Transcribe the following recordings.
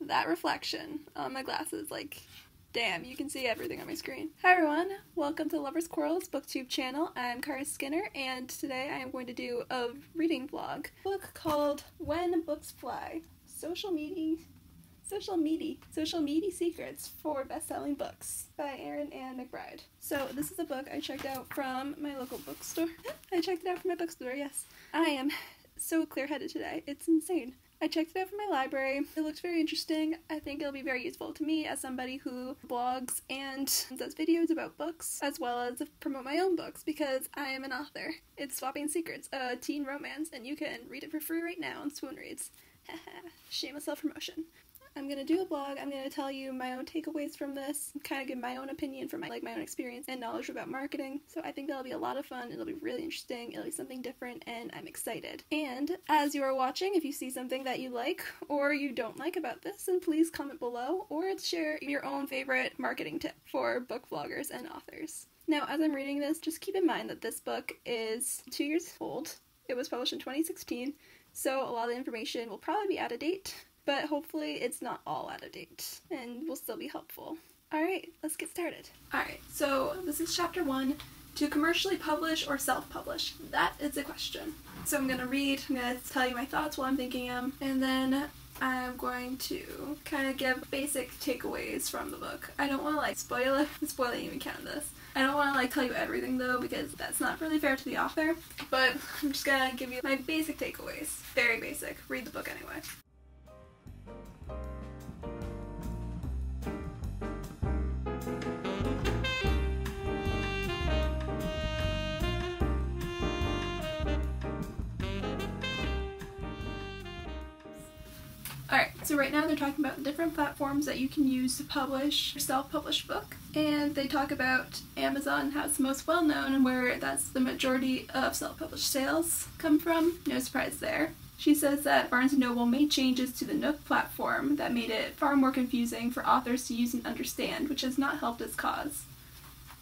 that reflection on my glasses, like, damn, you can see everything on my screen. Hi everyone, welcome to Lovers Quarrels BookTube channel. I'm Cara Skinner, and today I am going to do a reading vlog. A book called When Books Fly, Social Media Secrets for Best-Selling Books by Erin Ann McBride. So this is a book I checked out from my local bookstore. I checked it out from my bookstore, yes. I am so clear-headed today, it's insane. I checked it out from my library. It looked very interesting. I think it'll be very useful to me as somebody who blogs and does videos about books, as well as promote my own books, because I am an author. It's Swapping Secrets, a teen romance, and you can read it for free right now on Swoon Reads. Haha, shameless self-promotion. I'm gonna do a blog. I'm gonna tell you my own takeaways from this, kind of give my own opinion from my own experience and knowledge about marketing. So I think that'll be a lot of fun. It'll be really interesting. It'll be something different, and I'm excited. And as you are watching, if you see something that you like or you don't like about this, then please comment below or share your own favorite marketing tip for book vloggers and authors. Now, as I'm reading this, just keep in mind that this book is 2 years old. It was published in 2016, so a lot of the information will probably be out of date. But hopefully it's not all out of date and will still be helpful. Alright, let's get started. Alright, so this is chapter 1. To commercially publish or self-publish? That is the question. So I'm going to tell you my thoughts while I'm thinking them, and then I'm going to kind of give basic takeaways from the book. I don't want to spoil it. Spoiling even count this. I don't want to tell you everything though, because that's not really fair to the author, but I'm just going to give you my basic takeaways. Very basic. Read the book anyway. Alright, so right now they're talking about the different platforms that you can use to publish your self-published book. And they talk about Amazon, how it's the most well-known and where that's the majority of self-published sales come from. No surprise there. She says that Barnes & Noble made changes to the Nook platform that made it far more confusing for authors to use and understand, which has not helped its cause.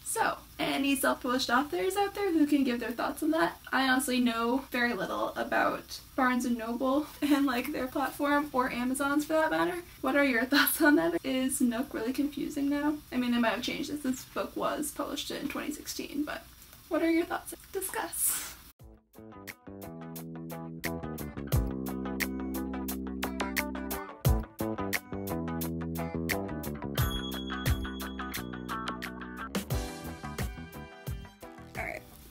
So, any self-published authors out there who can give their thoughts on that? I honestly know very little about Barnes & Noble and their platform, or Amazon's for that matter. What are your thoughts on that? Is Nook really confusing now? I mean, they might have changed this. This book was published in 2016, but what are your thoughts? Discuss.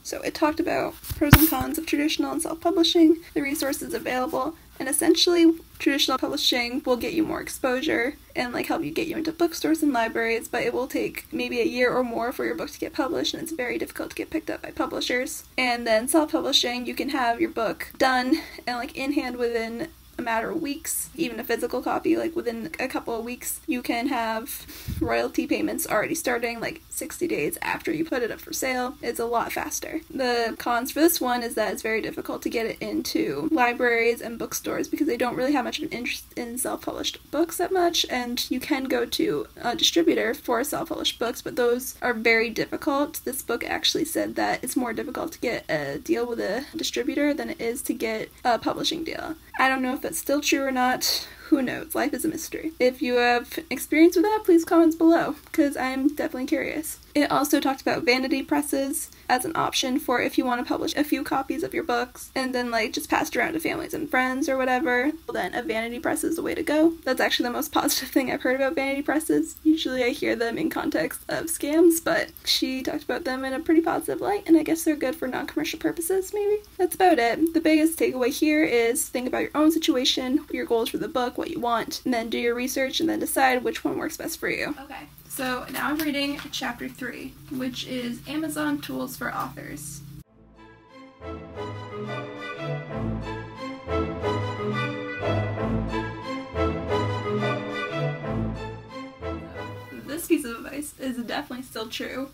So it talked about pros and cons of traditional and self-publishing, the resources available, and essentially traditional publishing will get you more exposure and help you get you into bookstores and libraries, but it will take maybe a year or more for your book to get published, and it's very difficult to get picked up by publishers. And then self-publishing, you can have your book done and in hand within a matter of weeks, even a physical copy, within a couple of weeks. You can have royalty payments already starting 60 days after you put it up for sale. It's a lot faster. The cons for this one is that it's very difficult to get it into libraries and bookstores because they don't really have much of an interest in self-published books that much, and you can go to a distributor for self-published books, but those are very difficult. This book actually said that it's more difficult to get a deal with a distributor than it is to get a publishing deal. I don't know if that's still true or not. Who knows? Life is a mystery. If you have experience with that, please comment below, because I'm definitely curious. It also talked about vanity presses as an option for if you want to publish a few copies of your books and then just pass it around to families and friends or whatever. Then a vanity press is the way to go. That's actually the most positive thing I've heard about vanity presses. Usually I hear them in context of scams, but she talked about them in a pretty positive light, and I guess they're good for non-commercial purposes, maybe? That's about it. The biggest takeaway here is think about your own situation, your goals for the book, what you want, and then do your research and then decide which one works best for you. Okay. So now I'm reading chapter 3, which is Amazon Tools for Authors. This piece of advice is definitely still true.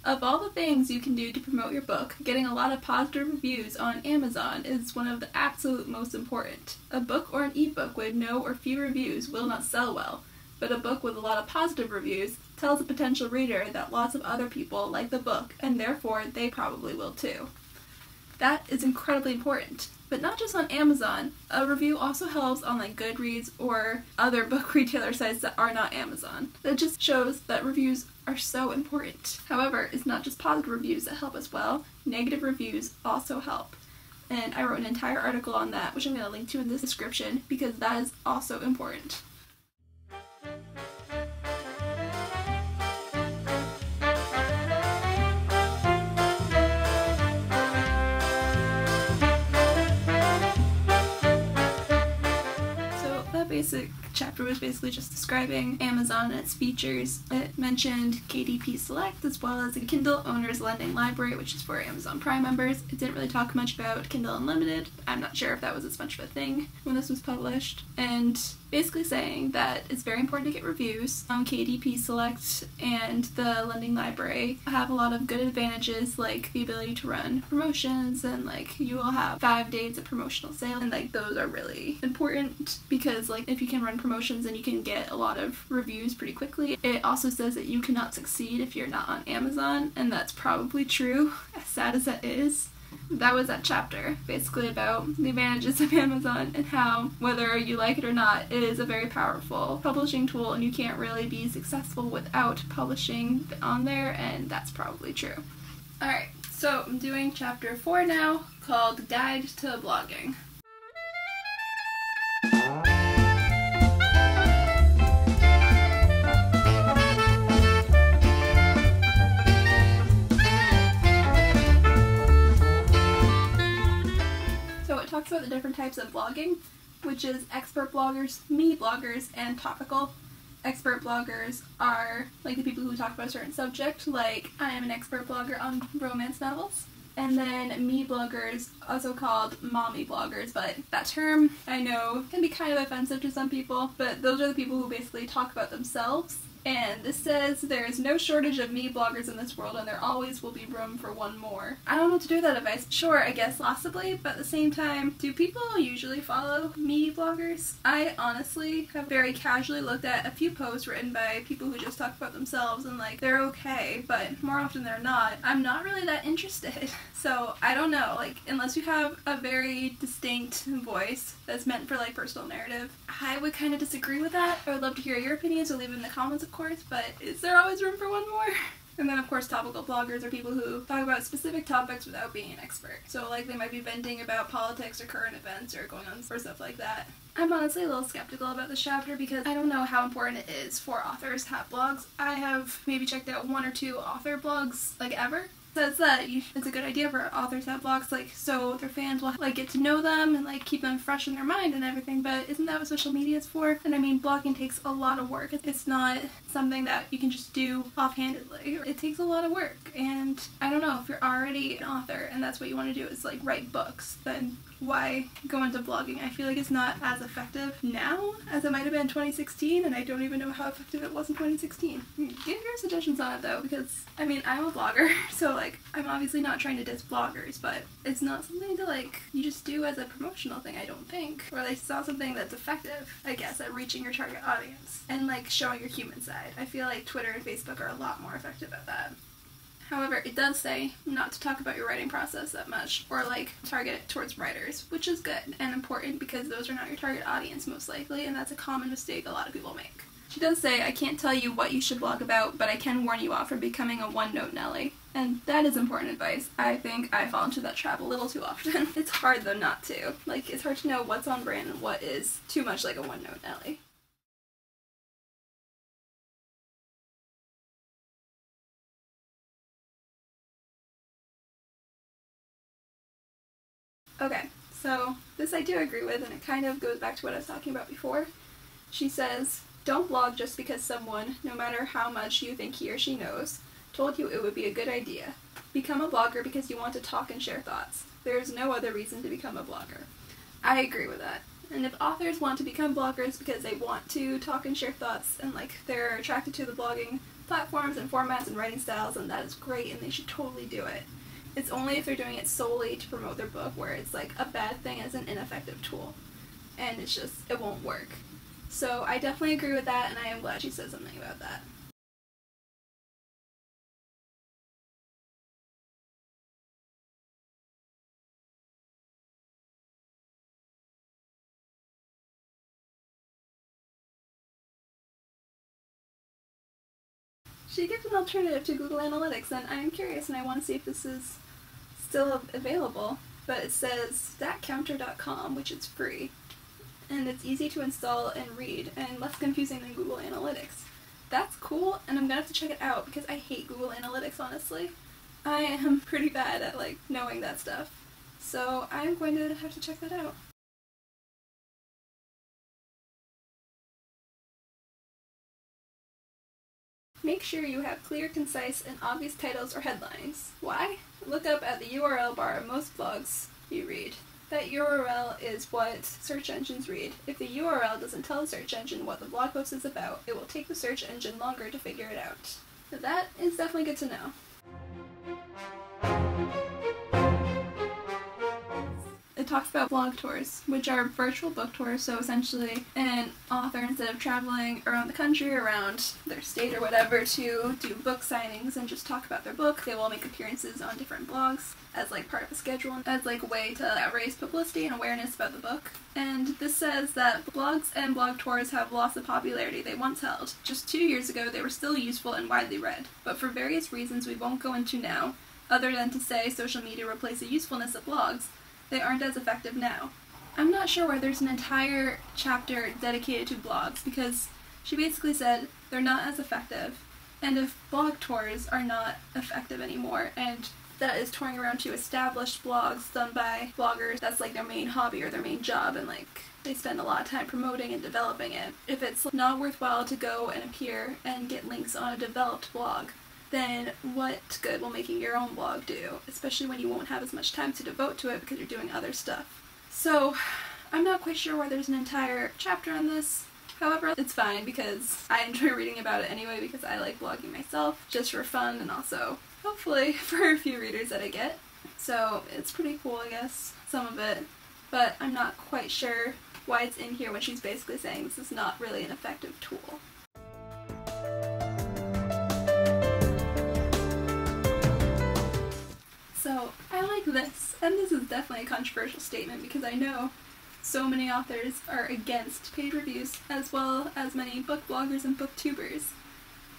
Of all the things you can do to promote your book, getting a lot of positive reviews on Amazon is one of the absolute most important. A book or an ebook with no or few reviews will not sell well, but a book with a lot of positive reviews tells a potential reader that lots of other people like the book, and therefore they probably will too. That is incredibly important. But not just on Amazon. A review also helps on like Goodreads or other book retailer sites that are not Amazon. That just shows that reviews are so important. However, it's not just positive reviews that help as well. Negative reviews also help. And I wrote an entire article on that, which I'm going to link to in this description, because that is also important. Basic chapter was basically just describing Amazon and its features. It mentioned KDP Select as well as the Kindle Owner's Lending Library, which is for Amazon Prime members. It didn't really talk much about Kindle Unlimited. I'm not sure if that was as much of a thing when this was published. And basically saying that it's very important to get reviews. KDP Select and the Lending Library have a lot of good advantages, like the ability to run promotions, and like you will have 5 days of promotional sale, and like those are really important because like if you can run promotions and you can get a lot of reviews pretty quickly. It also says that you cannot succeed if you're not on Amazon, and that's probably true, as sad as that is. That was that chapter, basically about the advantages of Amazon and how, whether you like it or not, it is a very powerful publishing tool and you can't really be successful without publishing on there, and that's probably true. Alright, so I'm doing chapter 4 now, called Guide to Blogging. Talks about the different types of blogging, which is expert bloggers, me bloggers, and topical. Expert bloggers are like the people who talk about a certain subject, like I am an expert blogger on romance novels. And then me bloggers, also called mommy bloggers, but that term I know can be kind of offensive to some people, but those are the people who basically talk about themselves. And this says, there is no shortage of me bloggers in this world, and there always will be room for one more. I don't know what to do with that advice. Sure, I guess possibly, but at the same time, do people usually follow me bloggers? I honestly have very casually looked at a few posts written by people who just talk about themselves, and like, they're okay, but more often than not, I'm not really that interested. So, I don't know, like, unless you have a very distinct voice that's meant for like personal narrative, I would kind of disagree with that. I would love to hear your opinions, so leave it in the comments, of course, but is there always room for one more? And then of course topical bloggers are people who talk about specific topics without being an expert. So like they might be venting about politics or current events or going on or stuff like that. I'm honestly a little skeptical about this chapter because I don't know how important it is for authors to have blogs. I have maybe checked out 1 or 2 author blogs like ever. Says that it's a good idea for authors to have blogs, like, so their fans will, like, get to know them and, like, keep them fresh in their mind and everything, but isn't that what social media is for? And I mean, blogging takes a lot of work. It's not something that you can just do offhandedly. It takes a lot of work, and I don't know, if you're already an author and that's what you want to do is, like, write books, then why go into blogging? I feel like it's not as effective now as it might have been in 2016, and I don't even know how effective it was in 2016. Give your suggestions on it though, because I mean, I'm a blogger, so like, I'm obviously not trying to diss bloggers, but it's not something to like, you just do as a promotional thing, I don't think. Or like, it's not something that's effective, I guess, at reaching your target audience and like showing your human side. I feel like Twitter and Facebook are a lot more effective at that. However, it does say not to talk about your writing process that much, or like target it towards writers, which is good and important because those are not your target audience most likely, and that's a common mistake a lot of people make. She does say, I can't tell you what you should blog about, but I can warn you off from becoming a Onenote Nelly. And that is important advice. I think I fall into that trap a little too often. It's hard though not to. Like, it's hard to know what's on brand and what is too much like a Onenote Nelly. Okay, so this I do agree with, and it kind of goes back to what I was talking about before. She says, don't blog just because someone, no matter how much you think he or she knows, told you it would be a good idea. Become a blogger because you want to talk and share thoughts. There is no other reason to become a blogger. I agree with that. And if authors want to become bloggers because they want to talk and share thoughts and like they're attracted to the blogging platforms and formats and writing styles, then that is great and they should totally do it. It's only if they're doing it solely to promote their book where it's like a bad thing as an ineffective tool. And it's just, it won't work. So I definitely agree with that, and I am glad she said something about that. She gives an alternative to Google Analytics, and I'm curious and I want to see if this is still available. But it says statcounter.com, which is free, and it's easy to install and read, and less confusing than Google Analytics. That's cool, and I'm gonna have to check it out because I hate Google Analytics, honestly. I am pretty bad at, like, knowing that stuff. So I'm going to have to check that out. Make sure you have clear, concise, and obvious titles or headlines. Why? Look up at the URL bar of most blogs you read. That URL is what search engines read. If the URL doesn't tell the search engine what the blog post is about, it will take the search engine longer to figure it out. So that is definitely good to know. It talks about blog tours, which are virtual book tours, so essentially an author, instead of traveling around the country, around their state or whatever, to do book signings and just talk about their book, they will make appearances on different blogs as like part of a schedule, as like a way to raise publicity and awareness about the book. And this says that blogs and blog tours have lost the popularity they once held. Just 2 years ago they were still useful and widely read, but for various reasons we won't go into now, other than to say social media replaced the usefulness of blogs, they aren't as effective now. I'm not sure why there's an entire chapter dedicated to blogs, because she basically said they're not as effective, and if blog tours are not effective anymore, and that is touring around to established blogs done by bloggers, that's like their main hobby or their main job, and like they spend a lot of time promoting and developing it. If it's not worthwhile to go and appear and get links on a developed blog, then what good will making your own blog do, especially when you won't have as much time to devote to it because you're doing other stuff. So I'm not quite sure why there's an entire chapter on this. However, it's fine because I enjoy reading about it anyway because I like blogging myself, just for fun and also hopefully for a few readers that I get. So it's pretty cool, I guess, some of it, but I'm not quite sure why it's in here when she's basically saying this is not really an effective tool. So I like this, and this is definitely a controversial statement because I know so many authors are against paid reviews, as well as many book bloggers and booktubers.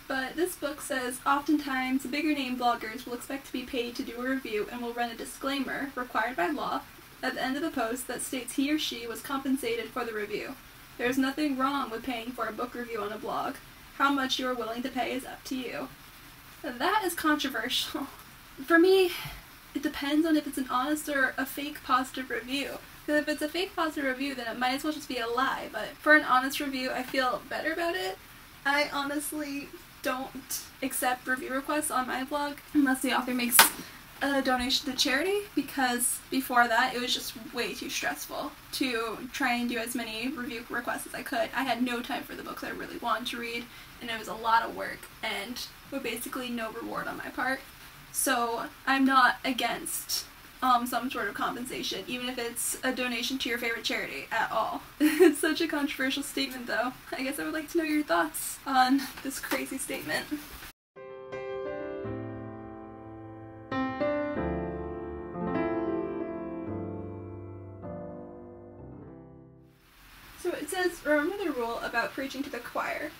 But this book says, oftentimes bigger name bloggers will expect to be paid to do a review and will run a disclaimer, required by law, at the end of the post that states he or she was compensated for the review. There is nothing wrong with paying for a book review on a blog. How much you are willing to pay is up to you. That is controversial. For me, it depends on if it's an honest or a fake positive review. Because if it's a fake positive review, then it might as well just be a lie. But for an honest review, I feel better about it. I honestly don't accept review requests on my blog unless the author makes a donation to charity, because before that it was just way too stressful to try and do as many review requests as I could. I had no time for the books I really wanted to read, and it was a lot of work and with basically no reward on my part. So I'm not against some sort of compensation, even if it's a donation to your favorite charity at all. It's such a controversial statement though. I guess I would like to know your thoughts on this crazy statement. So it says, remember the rule about preaching to the choir.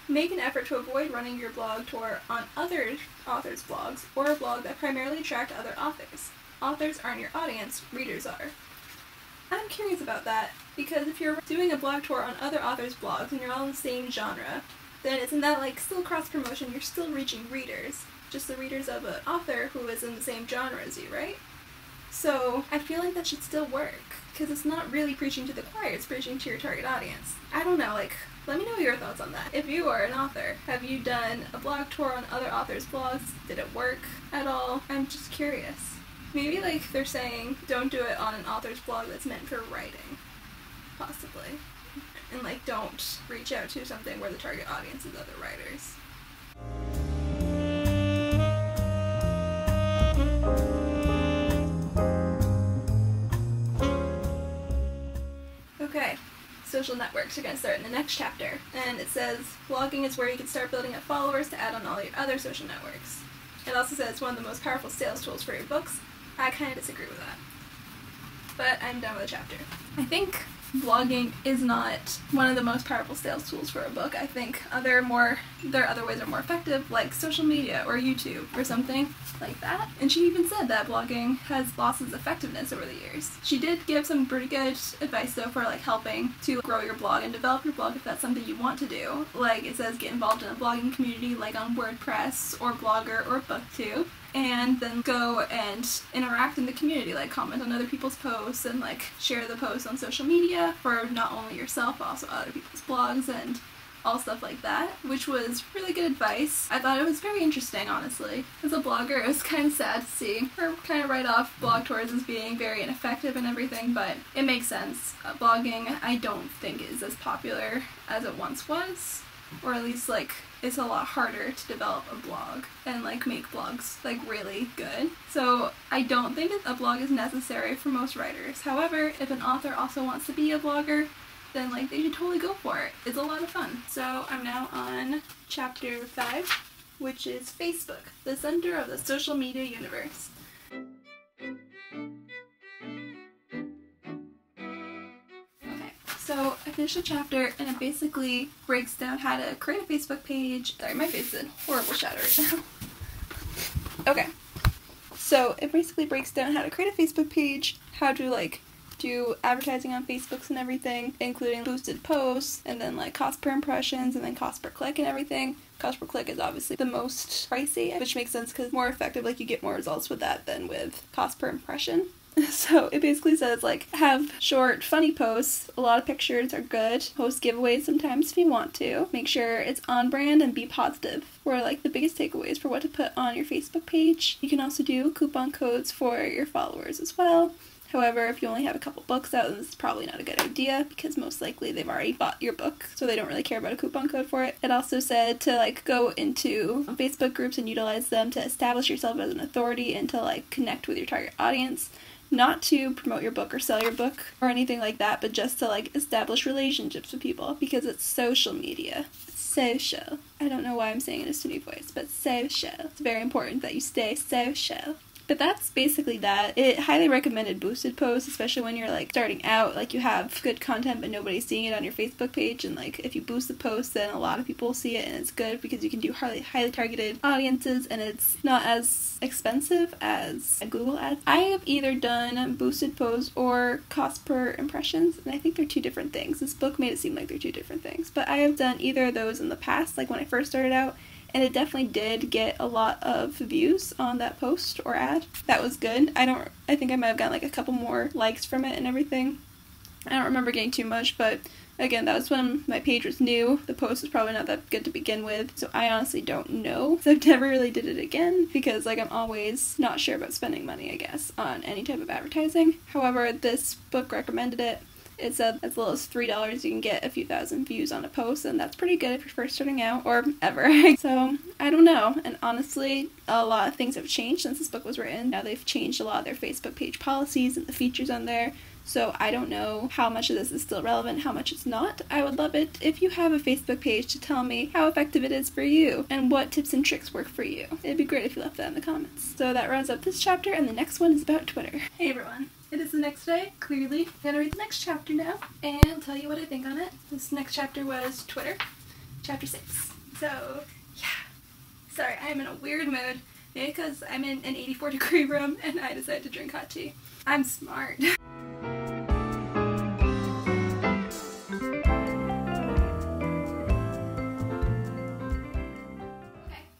Make an effort to avoid running your blog tour on other authors' blogs or a blog that primarily attracts other authors. Authors aren't your audience, readers are. I'm curious about that, because if you're doing a blog tour on other authors' blogs and you're all in the same genre, then isn't that like still cross-promotion? You're still reaching readers, just the readers of an author who is in the same genre as you, right? So I feel like that should still work, because it's not really preaching to the choir, it's preaching to your target audience. I don't know, like, let me know your thoughts on that. If you are an author, have you done a blog tour on other authors' blogs? Did it work at all? I'm just curious. Maybe, like, they're saying don't do it on an author's blog that's meant for writing. Possibly. And, like, don't reach out to something where the target audience is other writers. Okay. Social networks are going to start in the next chapter, and it says blogging is where you can start building up followers to add on all your other social networks. It also says it's one of the most powerful sales tools for your books. I kind of disagree with that. but I'm done with the chapter. I think blogging is not one of the most powerful sales tools for a book. I think there are other ways that are more effective, like social media or YouTube or something like that. And she even said that blogging has lost its effectiveness over the years. She did give some pretty good advice though for like helping to grow your blog and develop your blog if that's something you want to do. Like it says, get involved in a blogging community like on WordPress or Blogger or BookTube. And then go and interact in the community, like comment on other people's posts and like share the posts on social media for not only yourself but also other people's blogs and all stuff like that, which was really good advice. I thought it was very interesting, honestly. As a blogger, it was kind of sad to see her kind of write off blog tours as being very ineffective and everything, but it makes sense. Blogging, I don't think is as popular as it once was, or at least like it's a lot harder to develop a blog and like make blogs like really good. So I don't think a blog is necessary for most writers. However, if an author also wants to be a blogger, then like they should totally go for it. It's a lot of fun. So I'm now on chapter 5, which is Facebook, the center of the social media universe. So I finished the chapter and it basically breaks down how to create a Facebook page. Sorry, my face is in horrible shadow right now. Okay, so it basically breaks down how to create a Facebook page, how to like do advertising on Facebooks and everything, including boosted posts, and then like cost per impressions, and then cost per click and everything. Cost per click is obviously the most pricey, which makes sense because more effective, like you get more results with that than with cost per impression. So it basically says like have short funny posts, a lot of pictures are good, post giveaways sometimes if you want to, make sure it's on brand and be positive were like the biggest takeaways for what to put on your Facebook page. You can also do coupon codes for your followers as well. However, if you only have a couple books out, then this is probably not a good idea because most likely they've already bought your book, so they don't really care about a coupon code for it. It also said to like go into Facebook groups and utilize them to establish yourself as an authority and to like connect with your target audience. Not to promote your book or sell your book or anything like that, but just to like establish relationships with people because it's social media. It's social. I don't know why I'm saying it in a SUNY voice, but social. It's very important that you stay social. But that's basically that. It highly recommended boosted posts, especially when you're like starting out, like you have good content but nobody's seeing it on your Facebook page, and like if you boost the post then a lot of people see it and it's good because you can do highly targeted audiences and it's not as expensive as Google ads. I have either done boosted posts or cost per impressions, and I think they're two different things. This book made it seem like they're two different things, but I have done either of those in the past, like when I first started out. And it definitely did get a lot of views on that post or ad. That was good. I think I might have gotten like a couple more likes from it and everything. I don't remember getting too much, but again, that was when my page was new. The post was probably not that good to begin with, so I honestly don't know. So I've never really did it again because like I'm always not sure about spending money, I guess, on any type of advertising. However, this book recommended it. It said as little as $3 you can get a few thousand views on a post, and that's pretty good if you're first starting out, or ever. So, I don't know, and honestly, a lot of things have changed since this book was written. Now they've changed a lot of their Facebook page policies and the features on there, so I don't know how much of this is still relevant, how much it's not. I would love it if you have a Facebook page to tell me how effective it is for you, and what tips and tricks work for you. It'd be great if you left that in the comments. So that rounds up this chapter, and the next one is about Twitter. Hey everyone. It is the next day, clearly. I'm gonna read the next chapter now and tell you what I think on it. This next chapter was Twitter, chapter 6. So, yeah. Sorry, I am in a weird mood. Maybe because I'm in an 84-degree room and I decided to drink hot tea. I'm smart. Okay,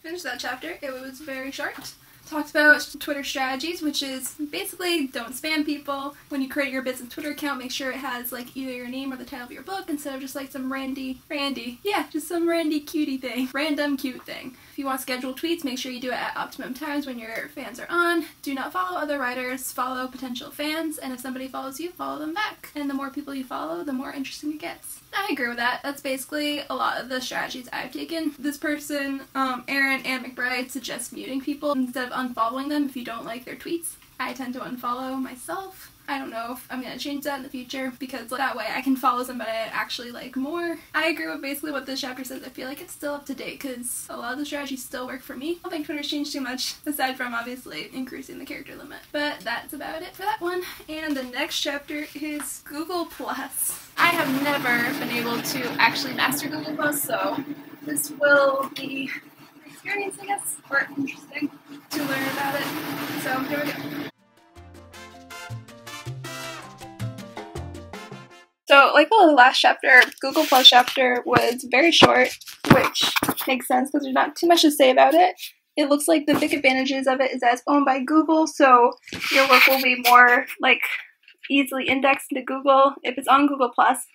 finished that chapter. It was very short. Talked about Twitter strategies, which is basically don't spam people. When you create your business Twitter account, make sure it has like either your name or the title of your book instead of just like some just some randy cutie thing. Random cute thing. If you want scheduled tweets, make sure you do it at optimum times when your fans are on. Do not follow other writers, follow potential fans, and if somebody follows you, follow them back. And the more people you follow, the more interesting it gets. I agree with that. That's basically a lot of the strategies I've taken. This person, Aaron and McBride, suggest muting people instead of unfollowing them if you don't like their tweets. I tend to unfollow myself. I don't know if I'm going to change that in the future because that way I can follow somebody I actually like more. I agree with basically what this chapter says. I feel like it's still up to date because a lot of the strategies still work for me. I don't think Twitter's changed too much aside from obviously increasing the character limit. But that's about it for that one. And the next chapter is Google+. I have never been able to actually master Google+, so this will be an experience, I guess, or interesting to learn about it. So here we go. So, like the last chapter, Google Plus chapter was very short, which makes sense because there's not too much to say about it. It looks like the big advantages of it is that it's owned by Google, so your work will be more, like, easily indexed into Google. If it's on Google Plus,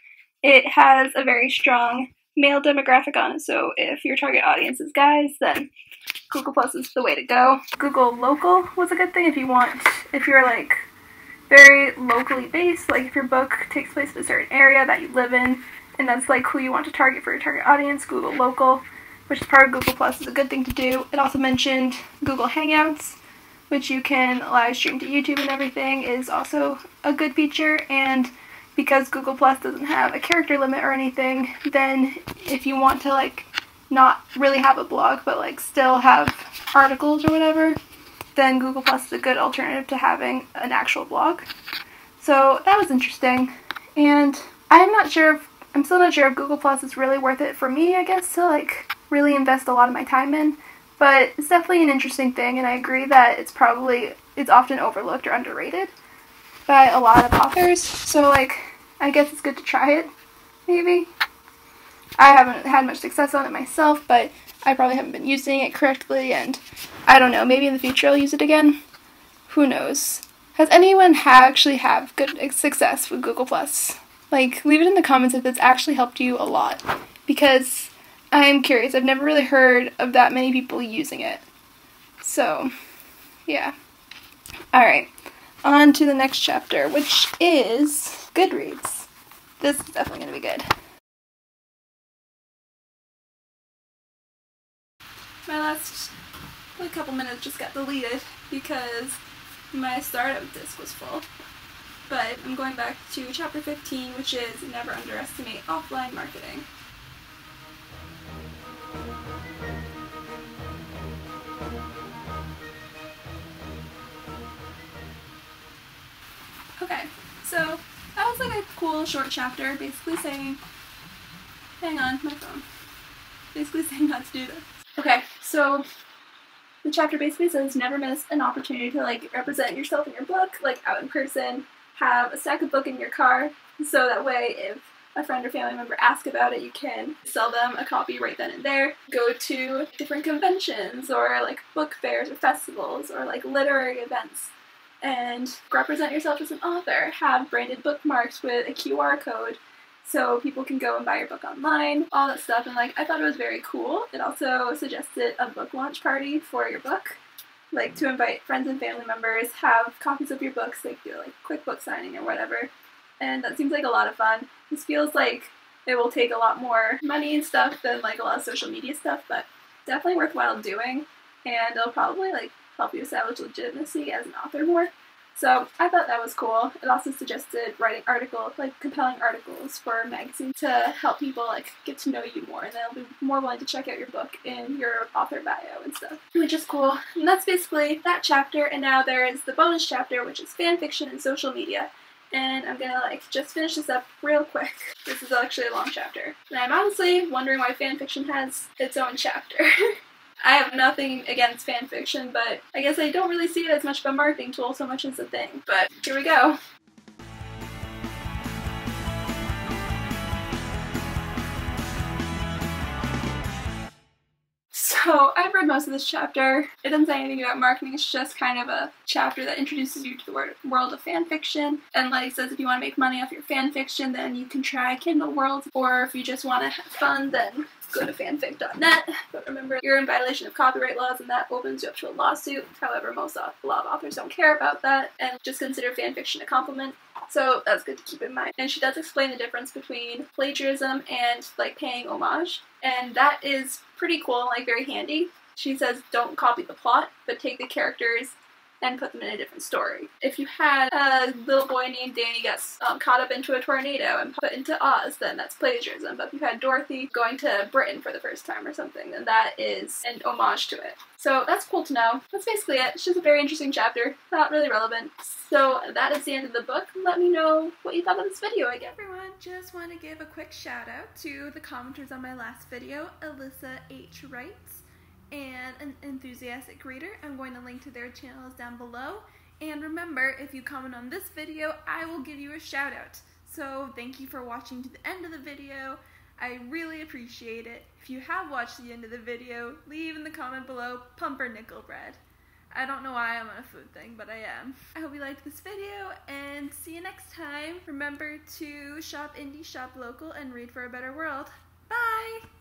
it has a very strong male demographic on it, so if your target audience is guys, then Google Plus is the way to go. Google Local was a good thing if you're, like, very locally based, like if your book takes place in a certain area that you live in, and that's like who you want to target for your target audience, Google Local, which is part of Google Plus, is a good thing to do. It also mentioned Google Hangouts, which you can live stream to YouTube and everything, is also a good feature, and because Google Plus doesn't have a character limit or anything, then if you want to like not really have a blog but like still have articles or whatever, then Google Plus is a good alternative to having an actual blog. So that was interesting, and I'm still not sure if Google Plus is really worth it for me, I guess, to like really invest a lot of my time in, but it's definitely an interesting thing, and I agree that it's often overlooked or underrated by a lot of authors, so like I guess it's good to try it, maybe. I haven't had much success on it myself, but I probably haven't been using it correctly, and I don't know, maybe in the future I'll use it again. Who knows? Has anyone actually have good success with Google+? Like, leave it in the comments if it's actually helped you a lot, because I'm curious. I've never really heard of that many people using it. So, yeah. Alright, on to the next chapter, which is Goodreads. This is definitely going to be good. My last couple minutes just got deleted because my startup disk was full. But I'm going back to chapter 15, which is Never Underestimate Offline Marketing. Okay, so that was like a cool short chapter, basically saying, hang on, my phone, basically saying not to do this. Okay, so the chapter basically says never miss an opportunity to like represent yourself in your book, like out in person, have a stack of book in your car, so that way if a friend or family member asks about it, you can sell them a copy right then and there. Go to different conventions or like book fairs or festivals or like literary events and represent yourself as an author. Have branded bookmarks with a QR code so people can go and buy your book online, all that stuff, and like I thought it was very cool. It also suggested a book launch party for your book, like to invite friends and family members, have copies of your books, like do like quick book signing or whatever, and that seems like a lot of fun. This feels like it will take a lot more money and stuff than like a lot of social media stuff, but definitely worthwhile doing, and it'll probably like help you establish legitimacy as an author more. So I thought that was cool. It also suggested writing articles, like compelling articles for magazines to help people like get to know you more, and they'll be more willing to check out your book in your author bio and stuff, which is cool. And that's basically that chapter, and now there is the bonus chapter, which is fan fiction and social media. And I'm gonna like just finish this up real quick. This is actually a long chapter. And I'm honestly wondering why fan fiction has its own chapter. I have nothing against fan fiction, but I guess I don't really see it as much of a marketing tool so much as a thing. But here we go. So I've read most of this chapter. It doesn't say anything about marketing. It's just kind of a chapter that introduces you to the world of fan fiction. And like says if you want to make money off your fan fiction, then you can try Kindle World. Or if you just want to have fun, then go to fanfic.net. But remember, you're in violation of copyright laws, and that opens you up to a lawsuit. However, a lot of authors don't care about that and just consider fanfiction a compliment. So that's good to keep in mind. And she does explain the difference between plagiarism and like paying homage, and that is pretty cool and like very handy. She says don't copy the plot, but take the characters and put them in a different story. If you had a little boy named Danny gets caught up into a tornado and put into Oz, then that's plagiarism. But if you had Dorothy going to Britain for the first time or something, then that is an homage to it. So that's cool to know. That's basically it. It's just a very interesting chapter, not really relevant. So that is the end of the book. Let me know what you thought of this video again. Everyone, just want to give a quick shout out to the commenters on my last video, Alyssa H. Wrights and An Enthusiastic Reader. I'm going to link to their channels down below. And remember, if you comment on this video, I will give you a shout out. So thank you for watching to the end of the video. I really appreciate it. If you have watched the end of the video, leave in the comment below pumpernickel bread. I don't know why I'm on a food thing, but I am. I hope you liked this video, and see you next time. Remember to shop indie, shop local, and read for a better world. Bye!